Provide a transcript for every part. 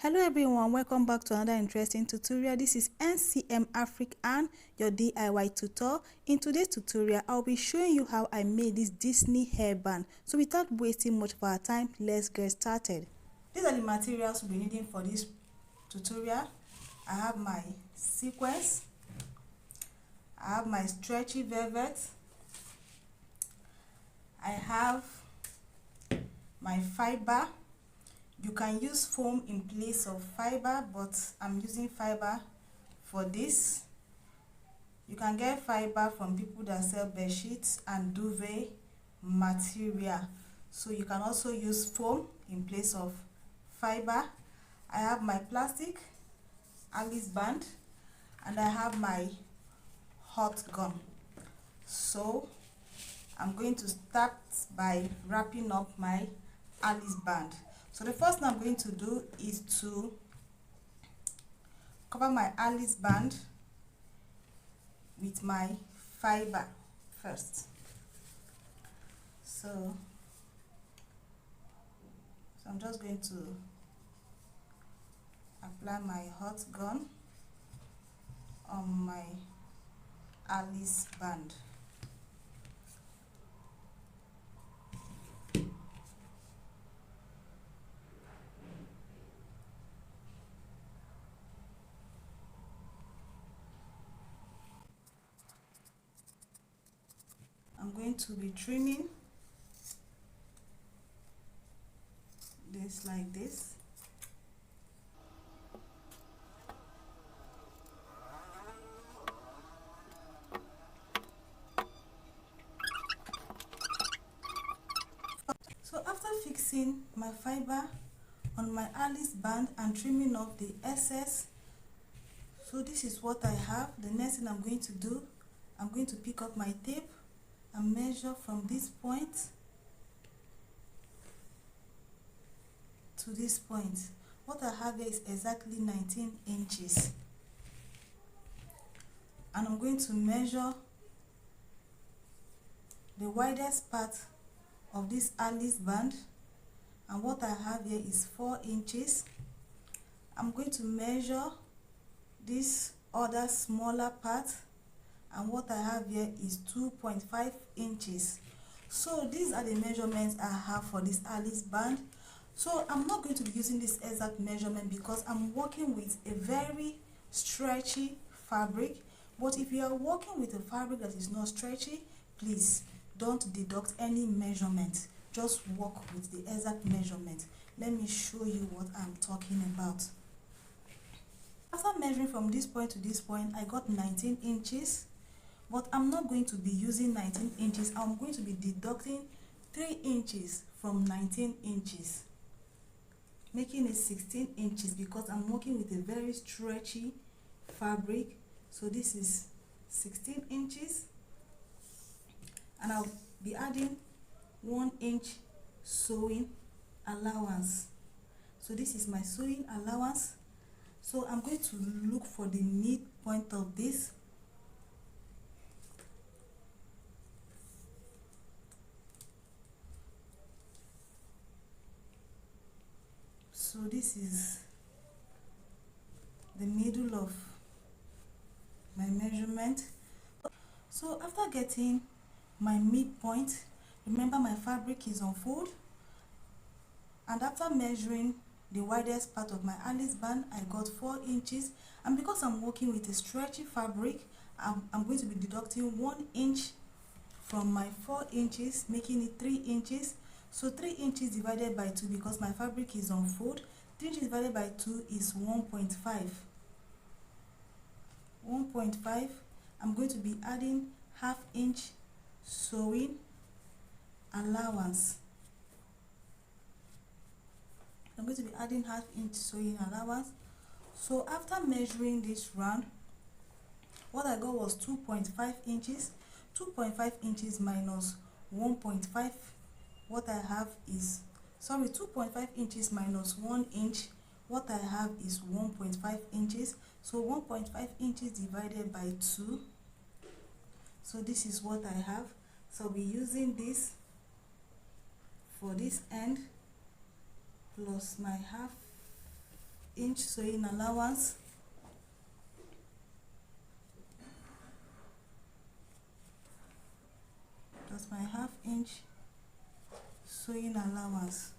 Hello everyone, welcome back to another interesting tutorial. This is NCM Afrik-Ann, your DIY tutor. In today's tutorial, I'll be showing you how I made this Disney hairband. So without wasting much of our time, let's get started. These are the materials we'll be needing for this tutorial. I have my sequins, I have my stretchy velvet, I have my fiber. You can use foam in place of fiber, but I'm using fiber for this. You can get fiber from people that sell bed sheets and duvet material. So you can also use foam in place of fiber. I have my plastic Alice band and I have my hot gun. So I'm going to start by wrapping up my Alice band. So the first thing I'm going to do is to cover my Alice band with my fiber first. So I'm just going to apply my hot gun on my Alice band. I'm going to be trimming this like this. So after fixing my fiber on my Alice band and trimming off the excess, so this is what I have. The next thing I'm going to do, I'm going to pick up my tape and measure from this point to this point. What I have here is exactly 19 inches. And I'm going to measure the widest part of this Alice band, and what I have here is 4 inches. I'm going to measure this other smaller part, and what I have here is 2.5 inches. So these are the measurements I have for this Alice band. So I'm not going to be using this exact measurement because I'm working with a very stretchy fabric. But if you are working with a fabric that is not stretchy, please don't deduct any measurement. Just work with the exact measurement. Let me show you what I'm talking about. After measuring from this point to this point, I got 19 inches. But I'm not going to be using 19 inches. I'm going to be deducting 3 inches from 19 inches, making it 16 inches because I'm working with a very stretchy fabric. So this is 16 inches, and I'll be adding 1 inch sewing allowance. So this is my sewing allowance. So I'm going to look for the midpoint of this. So this is the middle of my measurement. So after getting my midpoint, remember my fabric is on fold, and after measuring the widest part of my Alice band, I got 4 inches, and because I'm working with a stretchy fabric, I'm going to be deducting 1 inch from my 4 inches, making it 3 inches. So 3 inches divided by 2, because my fabric is on fold, 3 inches divided by 2 is 1.5. 1.5. I'm going to be adding ½ inch sewing allowance. I'm going to be adding ½ inch sewing allowance. So after measuring this round, what I got was 2.5 inches. 2.5 inches minus 1.5. What I have is, 2.5 inches minus 1 inch. What I have is 1.5 inches. So 1.5 inches divided by 2. So this is what I have. So I'll be using this for this end plus my ½ inch sewing allowance. That's my ½ inch sewing allowance.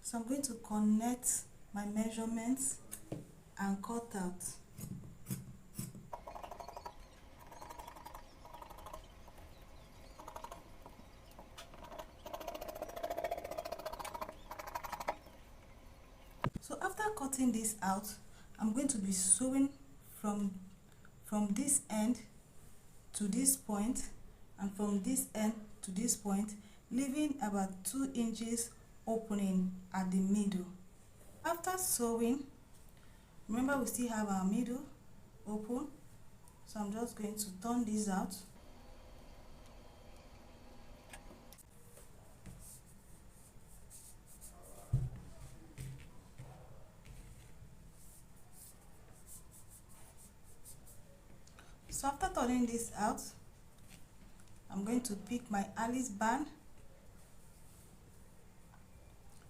So I'm going to connect my measurements and cut out. So after cutting this out, I'm going to be sewing from this end to this point and from this end to this point, leaving about 2 inches opening at the middle. After sewing, remember we still have our middle open, so I'm just going to turn this out. So after turning this out, I'm going to pick my Alice band.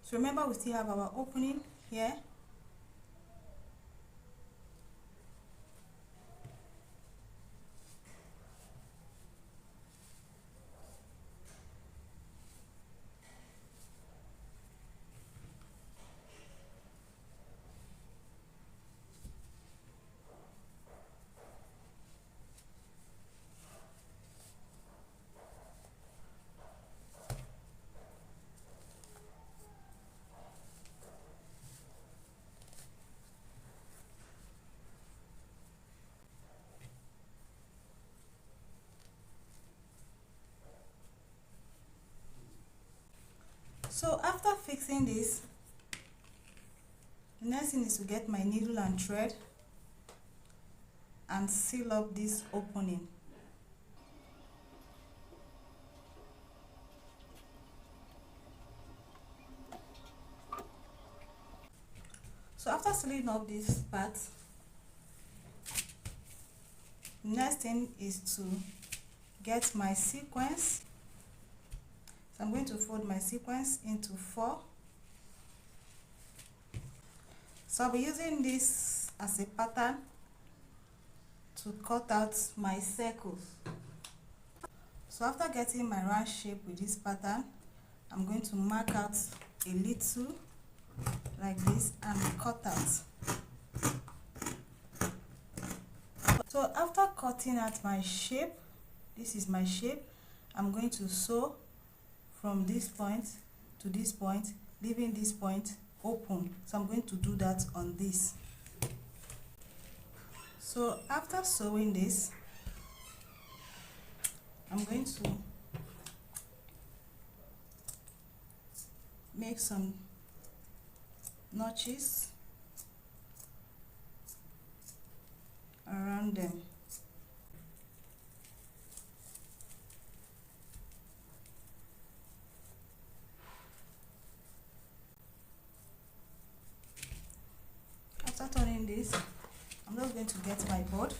So remember we still have our opening here. So after fixing this, the next thing is to get my needle and thread and seal up this opening. So after sealing up this part, the next thing is to get my sequins. So I'm going to fold my sequins into 4. So I'll be using this as a pattern to cut out my circles. So after getting my round shape with this pattern, I'm going to mark out a little like this and cut out. So after cutting out my shape, this is my shape, I'm going to sew from this point to this point, leaving this point open. So I'm going to do that on this. So after sewing this, I'm going to make some notches around them. After turning this, I'm just going to get my board,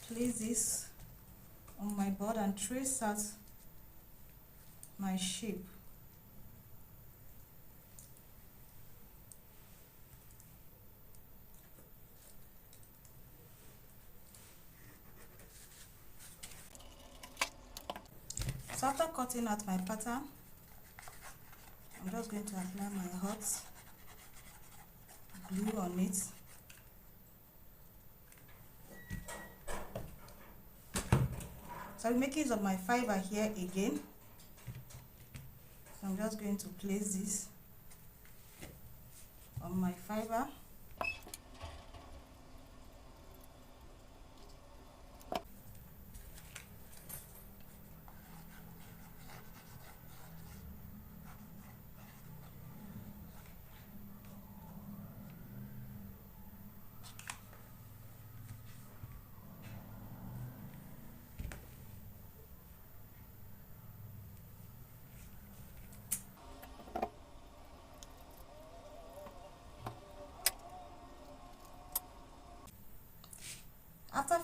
place this on my board and trace out my shape. So after cutting out my pattern, I'm just going to apply my hot glue on it. So I'm making use of my fiber here again. So I'm just going to place this on my fiber.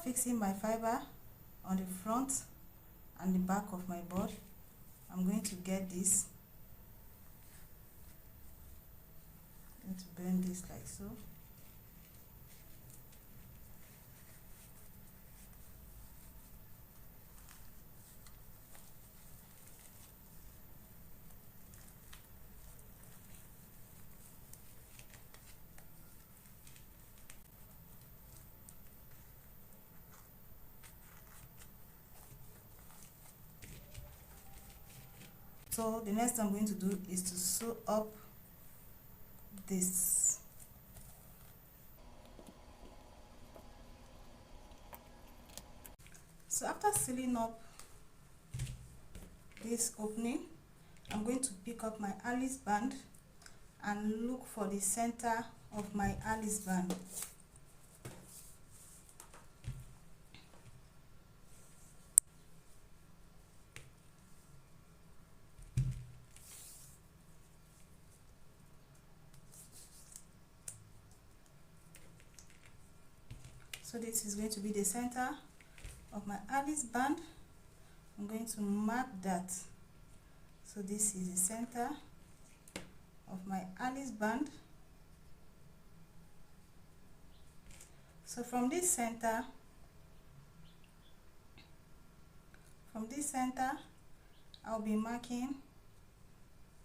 fixing my fiber on the front and the back of my board, I'm going to get this. I'm going to bend this like so. So the next I'm going to do is to sew up this. So after sealing up this opening, I'm going to pick up my Alice band and look for the center of my Alice band. So this is going to be the center of my Alice band. I'm going to mark that. So this is the center of my Alice band. So from this center, I'll be marking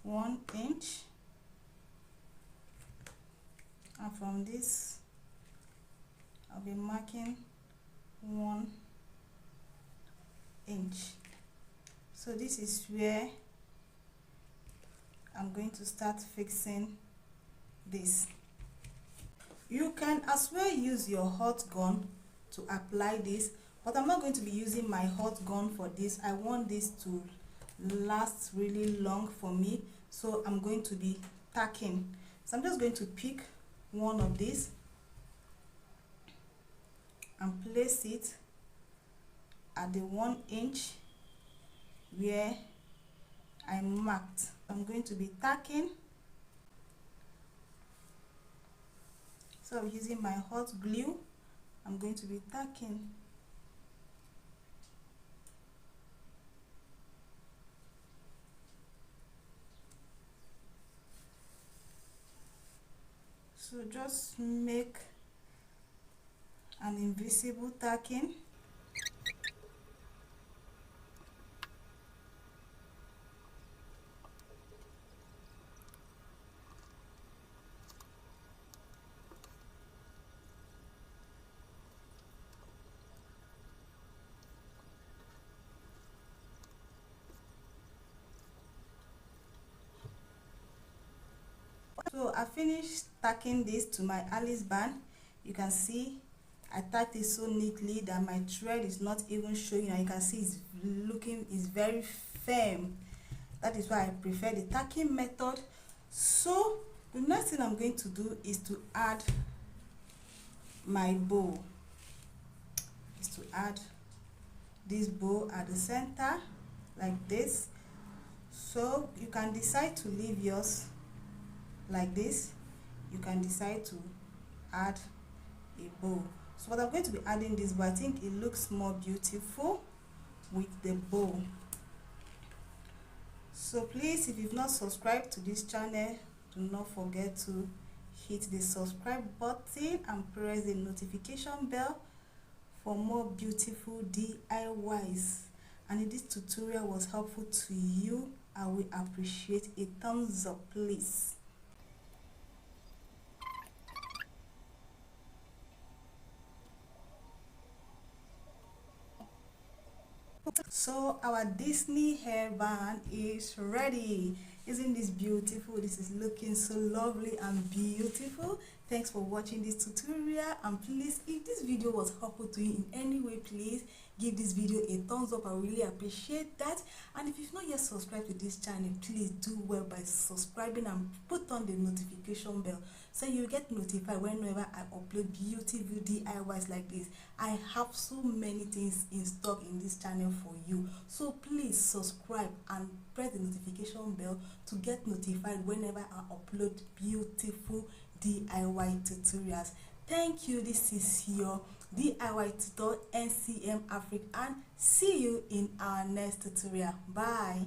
1 inch, and from this I'll be marking 1 inch. So this is where I'm going to start fixing this. You can as well use your hot gun to apply this, but I'm not going to be using my hot gun for this. I want this to last really long for me, so I'm going to be tacking. So I'm just going to pick one of these and place it at the 1 inch where I marked. I'm going to be tacking. So I'm using my hot glue. I'm going to be tacking. So just make an invisible tacking. So I finished tacking this to my Alice band. You can see I tacked it so neatly that my thread is not even showing, and you can see it's very firm. That is why I prefer the tacking method. So the next thing I'm going to do is to add my bow. Is to add this bow at the center like this. So you can decide to leave yours like this. You can decide to add a bow. So what I'm going to be adding this, but I think it looks more beautiful with the bow. So please, if you've not subscribed to this channel, do not forget to hit the subscribe button and press the notification bell for more beautiful DIYs. And if this tutorial was helpful to you, I will appreciate a thumbs up, please. So our Disney hairband is ready. Isn't this beautiful? This is looking so lovely and beautiful. Thanks for watching this tutorial, and please, if this video was helpful to you in any way, please give this video a thumbs up. I really appreciate that. And if you've not yet subscribed to this channel, please do well by subscribing and put on the notification bell so you get notified whenever I upload beautiful DIYs like this. I have so many things in stock in this channel for you, so please subscribe and press the notification bell to get notified whenever I upload beautiful DIY tutorials. Thank you. This is your DIY tutor NCM Afrik-Ann. See you in our next tutorial. Bye.